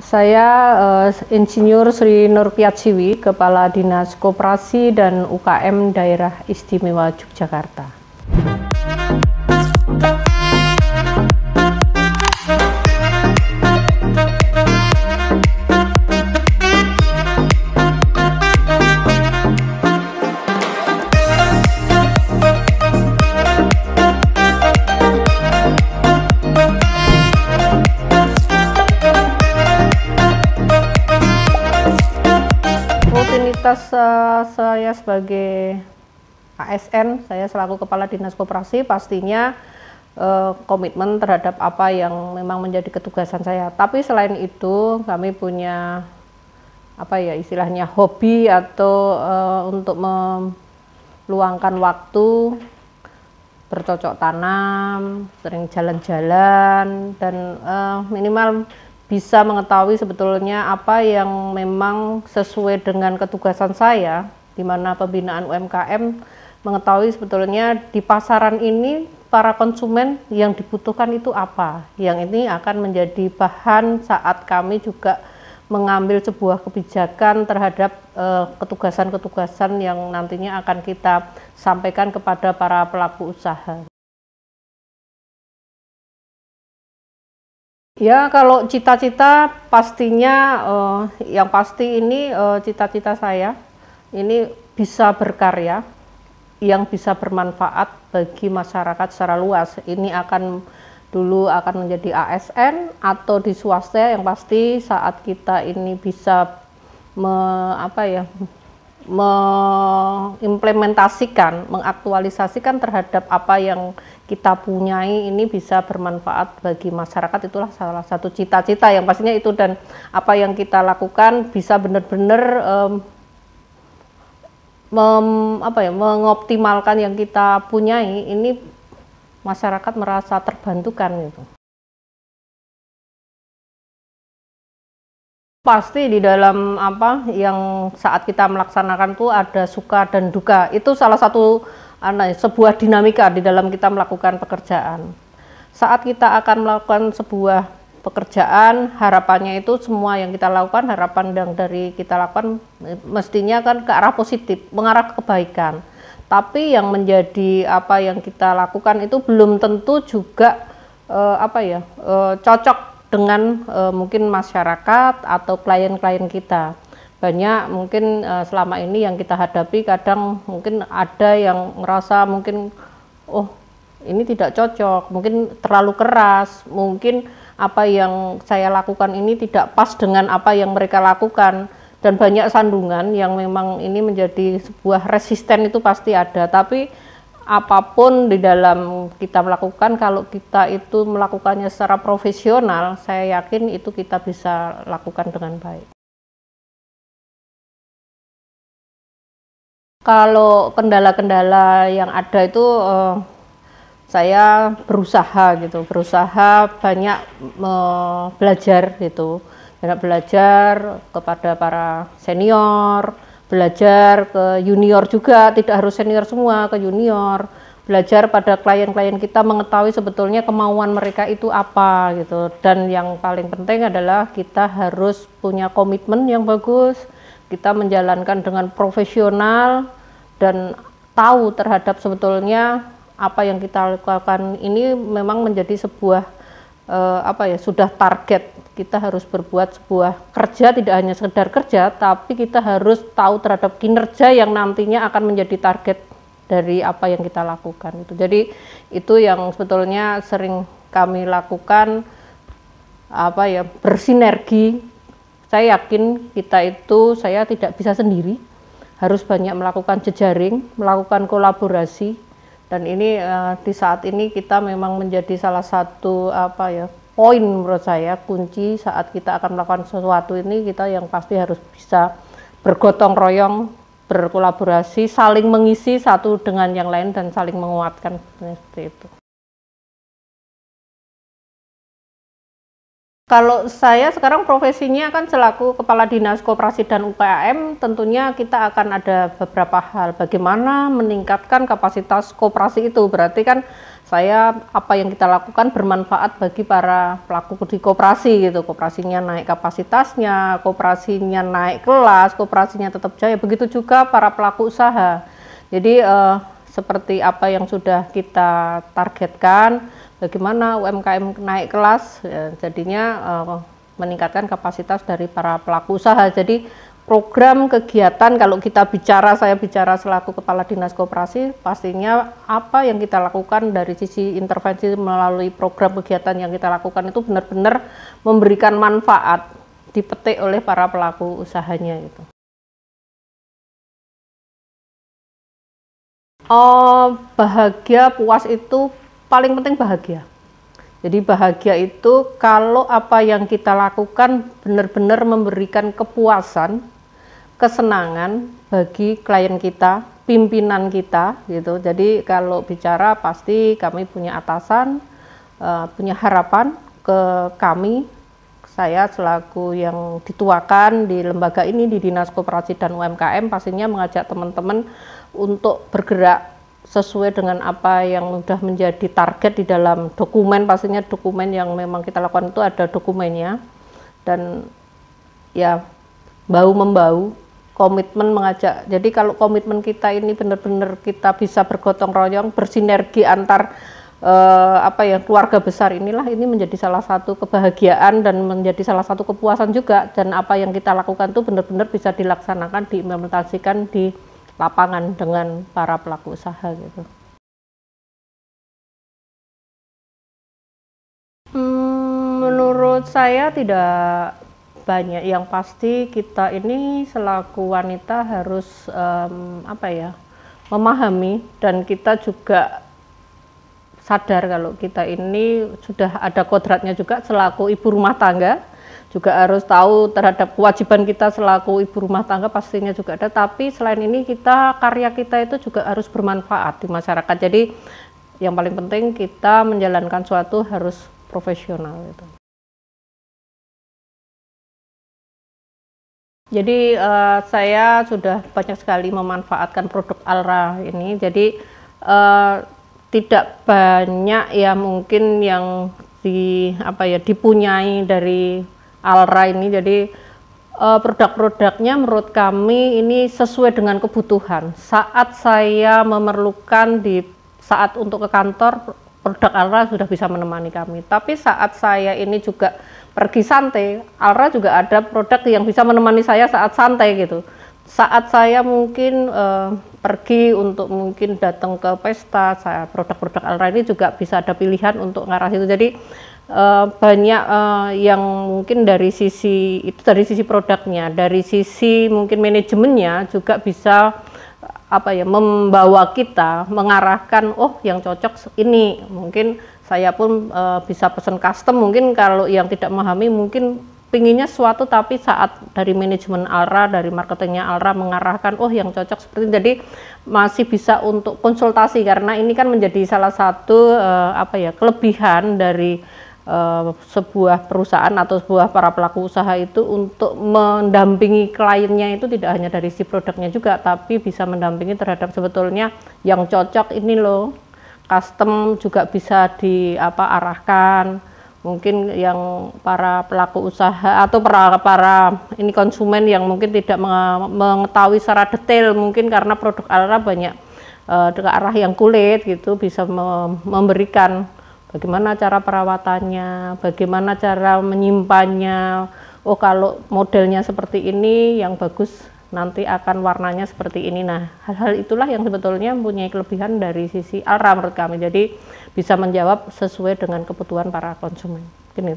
Saya Insinyur Sri Nurpiatsiwi, Kepala Dinas Koperasi dan UKM Daerah Istimewa Yogyakarta. Rutinitas saya sebagai ASN, saya selaku Kepala Dinas Koperasi pastinya komitmen terhadap apa yang memang menjadi ketugasan saya. Tapi selain itu kami punya istilahnya hobi atau untuk meluangkan waktu bercocok tanam, sering jalan-jalan, dan minimal bisa mengetahui sebetulnya apa yang memang sesuai dengan ketugasan saya, di mana pembinaan UMKM, mengetahui sebetulnya di pasaran ini para konsumen yang dibutuhkan itu apa. Yang ini akan menjadi bahan saat kami juga mengambil sebuah kebijakan terhadap ketugasan-ketugasan yang nantinya akan kita sampaikan kepada para pelaku usaha. Ya, kalau cita-cita pastinya yang pasti ini cita-cita saya ini bisa berkarya yang bisa bermanfaat bagi masyarakat secara luas. Ini dulu akan menjadi ASN atau di swasta, yang pasti saat kita ini bisa mengimplementasikan, mengaktualisasikan terhadap apa yang kita punyai ini bisa bermanfaat bagi masyarakat. Itulah salah satu cita-cita yang pastinya itu, dan apa yang kita lakukan bisa benar-benar mengoptimalkan yang kita punyai ini, masyarakat merasa terbantukan gitu. Pasti di dalam yang saat kita melaksanakan tuh ada suka dan duka. Itu salah satu sebuah dinamika di dalam kita melakukan pekerjaan. Saat kita akan melakukan sebuah pekerjaan, harapannya itu semua yang kita lakukan, harapan yang dari kita lakukan mestinya kan ke arah positif, mengarah ke kebaikan. Tapi yang menjadi apa yang kita lakukan itu belum tentu juga cocok dengan mungkin masyarakat atau klien-klien kita. Banyak mungkin selama ini yang kita hadapi, kadang mungkin ada yang merasa mungkin ini tidak cocok, mungkin terlalu keras, mungkin apa yang saya lakukan ini tidak pas dengan apa yang mereka lakukan, dan banyak sandungan yang memang ini menjadi sebuah resisten, itu pasti ada. Tapi apapun di dalam kita melakukan, kalau kita itu melakukannya secara profesional, saya yakin itu kita bisa lakukan dengan baik. Kalau kendala-kendala yang ada itu saya berusaha banyak belajar gitu, banyak belajar kepada para senior, belajar ke junior juga, tidak harus senior semua, ke junior, belajar pada klien-klien kita, mengetahui sebetulnya kemauan mereka itu apa gitu. Dan yang paling penting adalah kita harus punya komitmen yang bagus, kita menjalankan dengan profesional dan tahu terhadap sebetulnya apa yang kita lakukan ini memang menjadi sebuah sudah target. Kita harus berbuat sebuah kerja, tidak hanya sekedar kerja, tapi kita harus tahu terhadap kinerja yang nantinya akan menjadi target dari apa yang kita lakukan itu. Jadi itu yang sebetulnya sering kami lakukan, bersinergi. Saya yakin saya tidak bisa sendiri, harus banyak melakukan jejaring, melakukan kolaborasi. Dan ini di saat ini kita memang menjadi salah satu poin menurut saya, kunci saat kita akan melakukan sesuatu ini, kita yang pasti harus bisa bergotong royong, berkolaborasi, saling mengisi satu dengan yang lain dan saling menguatkan, seperti itu. Kalau saya sekarang profesinya kan selaku Kepala Dinas Koperasi dan UKM, tentunya kita akan ada beberapa hal. Bagaimana meningkatkan kapasitas koperasi itu, berarti kan saya apa yang kita lakukan bermanfaat bagi para pelaku di koperasi gitu. Koperasinya naik kapasitasnya, koperasinya naik kelas, koperasinya tetap jaya. Begitu juga para pelaku usaha. Jadi seperti apa yang sudah kita targetkan, bagaimana UMKM naik kelas, ya, jadinya meningkatkan kapasitas dari para pelaku usaha. Jadi program kegiatan, kalau kita bicara, saya bicara selaku Kepala Dinas Koperasi, pastinya apa yang kita lakukan dari sisi intervensi melalui program kegiatan yang kita lakukan itu benar-benar memberikan manfaat, dipetik oleh para pelaku usahanya gitu. Bahagia, puas itu paling penting bahagia. Jadi bahagia itu kalau apa yang kita lakukan benar-benar memberikan kepuasan, kesenangan bagi klien kita, pimpinan kita gitu. Jadi kalau bicara pasti kami punya atasan, punya harapan ke kami. Saya selaku yang dituakan di lembaga ini, di Dinas Koperasi dan UMKM, pastinya mengajak teman-teman untuk bergerak sesuai dengan apa yang sudah menjadi target di dalam dokumen. Pastinya dokumen yang memang kita lakukan itu ada dokumennya, dan ya bahu-membahu, komitmen mengajak. Jadi kalau komitmen kita ini benar-benar kita bisa bergotong royong, bersinergi antar keluarga besar inilah, ini menjadi salah satu kebahagiaan dan menjadi salah satu kepuasan juga, dan apa yang kita lakukan itu benar-benar bisa dilaksanakan, diimplementasikan di lapangan dengan para pelaku usaha gitu. Menurut saya tidak banyak. Yang pasti kita ini selaku wanita harus memahami, dan kita juga sadar kalau kita ini sudah ada kodratnya juga selaku ibu rumah tangga, juga harus tahu terhadap kewajiban kita selaku ibu rumah tangga pastinya juga ada, tapi selain ini karya kita itu juga harus bermanfaat di masyarakat. Jadi yang paling penting kita menjalankan suatu harus profesional gitu. Jadi saya sudah banyak sekali memanfaatkan produk Alra ini, jadi tidak banyak ya mungkin yang dipunyai dari Alra ini. Jadi produk-produknya menurut kami ini sesuai dengan kebutuhan. Saat saya memerlukan saat untuk ke kantor, produk Alra sudah bisa menemani kami. Tapi saat saya ini juga pergi santai, Alra juga ada produk yang bisa menemani saya saat santai gitu. Saat saya mungkin pergi untuk mungkin datang ke pesta, produk-produk Alra ini juga bisa ada pilihan untuk ngarah itu. Jadi banyak yang mungkin dari sisi produknya, dari sisi mungkin manajemennya juga bisa membawa kita, mengarahkan yang cocok ini. Mungkin saya pun bisa pesan custom, mungkin kalau yang tidak memahami mungkin pinginnya sesuatu, tapi saat dari manajemen Alra, dari marketingnya Alra mengarahkan yang cocok seperti ini. Jadi masih bisa untuk konsultasi, karena ini kan menjadi salah satu kelebihan dari sebuah perusahaan atau sebuah para pelaku usaha itu untuk mendampingi kliennya itu tidak hanya dari si produknya juga, tapi bisa mendampingi terhadap sebetulnya yang cocok ini loh, custom juga bisa arahkan. Mungkin yang para pelaku usaha atau para ini konsumen yang mungkin tidak mengetahui secara detail, mungkin karena produk Alra banyak ke arah yang kulit gitu, bisa memberikan bagaimana cara perawatannya, bagaimana cara menyimpannya. Kalau modelnya seperti ini yang bagus, nanti akan warnanya seperti ini. Nah, hal-hal itulah yang sebetulnya mempunyai kelebihan dari sisi Alra menurut kami. Jadi bisa menjawab sesuai dengan kebutuhan para konsumen. Gini.